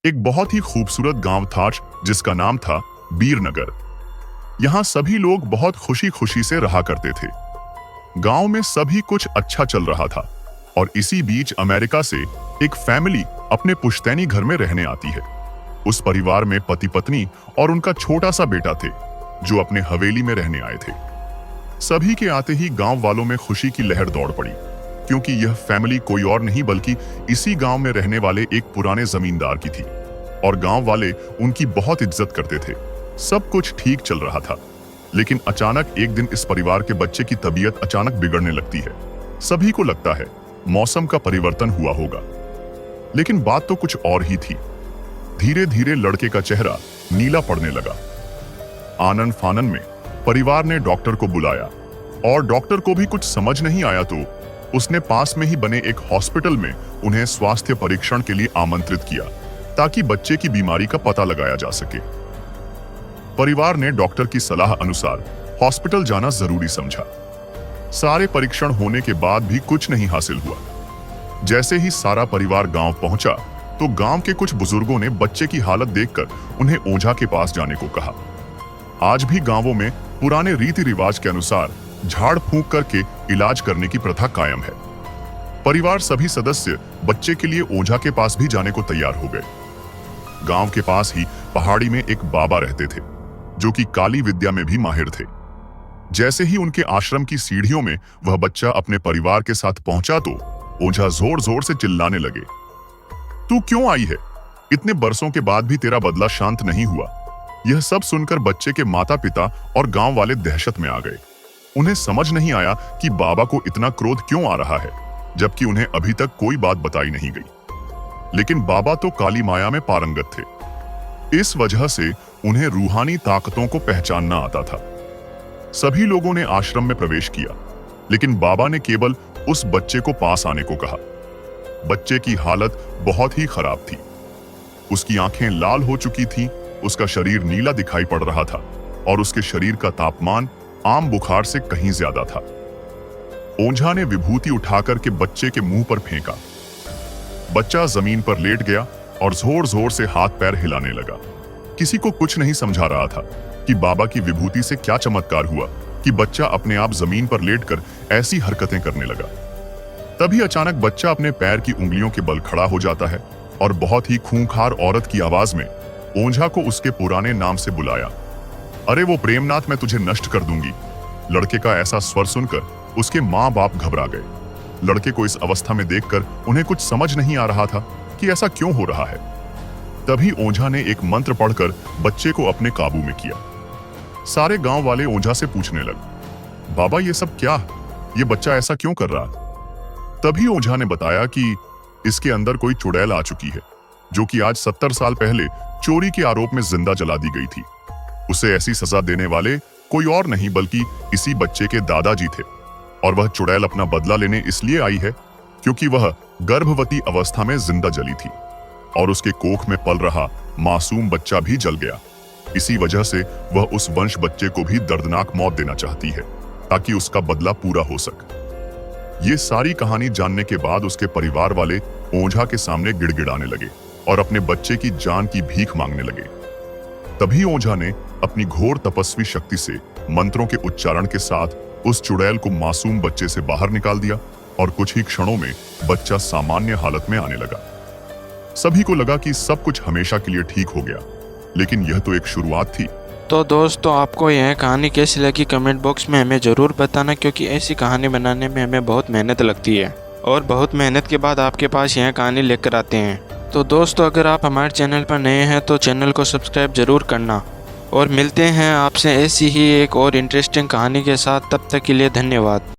एक बहुत ही खूबसूरत गांव था जिसका नाम था बीरनगर। यहाँ सभी लोग बहुत खुशी खुशी से रहा करते थे। गांव में सभी कुछ अच्छा चल रहा था और इसी बीच अमेरिका से एक फैमिली अपने पुश्तैनी घर में रहने आती है। उस परिवार में पति पत्नी और उनका छोटा सा बेटा थे जो अपने हवेली में रहने आए थे। सभी के आते ही गांव वालों में खुशी की लहर दौड़ पड़ी, क्योंकि यह फैमिली कोई और नहीं बल्कि इसी गांव में रहने वाले एक पुराने जमींदार की थी और गांव वाले उनकी बहुत इज्जत करते थे। सब कुछ ठीक चल रहा था, लेकिन अचानक एक दिन इस परिवार के बच्चे की तबीयत अचानक बिगड़ने लगती है। सभी को लगता है मौसम का परिवर्तन हुआ होगा, लेकिन बात तो कुछ और ही थी। धीरे धीरे लड़के का चेहरा नीला पड़ने लगा। आनन फानन में परिवार ने डॉक्टर को बुलाया और डॉक्टर को भी कुछ समझ नहीं आया तो उसने पास में ही बने एक हॉस्पिटल में उन्हें स्वास्थ्य परीक्षण के लिए आमंत्रित किया ताकि बच्चे की बीमारी का पता लगाया जा सके। परिवार ने डॉक्टर की सलाह अनुसार हॉस्पिटल जाना जरूरी समझा। सारे परीक्षण होने के बाद भी कुछ नहीं हासिल हुआ। जैसे ही सारा परिवार गांव पहुंचा तो गांव के कुछ बुजुर्गों ने बच्चे की हालत देखकर उन्हें ओझा के पास जाने को कहा। आज भी गांवों में पुराने रीति रिवाज के अनुसार झाड़ फूंक करके इलाज करने की प्रथा कायम है। परिवार सभी सदस्य बच्चे के लिए ओझा के पास भी जाने को तैयार हो गए। गांव के पास ही पहाड़ी में एक बाबा रहते थे जो कि काली विद्या में भी माहिर थे। जैसे ही उनके आश्रम की सीढ़ियों में वह बच्चा अपने परिवार के साथ पहुंचा तो ओझा जोर जोर से चिल्लाने लगे, तू क्यों आई है? इतने बरसों के बाद भी तेरा बदला शांत नहीं हुआ। यह सब सुनकर बच्चे के माता पिता और गांव वाले दहशत में आ गए। उन्हें समझ नहीं आया कि बाबा को इतना क्रोध क्यों आ रहा है, जबकि उन्हें अभी तक कोई बात बताई नहीं गई। लेकिन बाबा तो काली माया में पारंगत थे। इस वजह से उन्हें रूहानी ताकतों को पहचानना आता था। सभी लोगों ने आश्रम में प्रवेश किया, लेकिन बाबा ने केवल उस बच्चे को पास आने को कहा। बच्चे की हालत बहुत ही खराब थी। उसकी आंखें लाल हो चुकी थीं, उसका शरीर नीला दिखाई पड़ रहा था और उसके शरीर का तापमान आम बुखार से कहीं ज्यादा था। ओझा ने विभूति उठाकर के बच्चे के मुंह पर फेंका। बच्चा जमीन पर लेट गया और जोर जोर से हाथ पैर हिलाने लगा। किसी को कुछ नहीं समझा रहा था कि बाबा की विभूति से क्या चमत्कार हुआ कि बच्चा अपने आप जमीन पर लेटकर ऐसी हरकतें करने लगा। तभी अचानक बच्चा अपने पैर की उंगलियों के बल खड़ा हो जाता है और बहुत ही खूंखार औरत की आवाज में ओझा को उसके पुराने नाम से बुलाया। अरे वो प्रेमनाथ, मैं तुझे नष्ट कर दूंगी। लड़के का ऐसा स्वर सुनकर उसके माँ बाप घबरा गए। लड़के को इस अवस्था में देखकर उन्हें कुछ समझ नहीं आ रहा था कि ऐसा क्यों हो रहा है। तभी ओझा ने एक मंत्र पढ़कर बच्चे को अपने काबू में किया। सारे गांव वाले ओझा से पूछने लगे, बाबा ये सब क्या? ये बच्चा ऐसा क्यों कर रहा? तभी ओझा ने बताया कि इसके अंदर कोई चुड़ैल आ चुकी है जो कि आज 70 साल पहले चोरी के आरोप में जिंदा जला दी गई थी। उसे ऐसी सजा देने वाले कोई और नहीं बल्कि इसी बच्चे के दादाजी थे और वह चुड़ैल अपना बदला लेने इसलिए आई है क्योंकि वह गर्भवती अवस्था में जिंदा जली थी और उसके कोख में पल रहा मासूम बच्चा भी जल गया। इसी वजह से वह उस वंश बच्चे को भी दर्दनाक मौत देना चाहती है ताकि उसका बदला पूरा हो सके। ये सारी कहानी जानने के बाद उसके परिवार वाले ओझा के सामने गिड़गिड़ाने लगे और अपने बच्चे की जान की भीख मांगने लगे। तभी ओझा ने अपनी घोर तपस्वी शक्ति से मंत्रों के उच्चारण के साथ उस चुड़ैल को मासूम बच्चे से बाहर निकाल दिया और कुछ ही क्षणों में बच्चा सामान्य हालत में आने लगा। सभी को लगा कि सब कुछ हमेशा के लिए ठीक हो गया, लेकिन यह तो एक शुरुआत थी। तो दोस्तों, आपको यह कहानी कैसी लगी कमेंट बॉक्स में हमें ज़रूर बताना, क्योंकि ऐसी कहानी बनाने में हमें बहुत मेहनत लगती है और बहुत मेहनत के बाद आपके पास यह कहानी लेकर आते हैं। तो दोस्तों, अगर आप हमारे चैनल पर नए हैं तो चैनल को सब्सक्राइब ज़रूर करना और मिलते हैं आपसे ऐसी ही एक और इंटरेस्टिंग कहानी के साथ। तब तक के लिए धन्यवाद।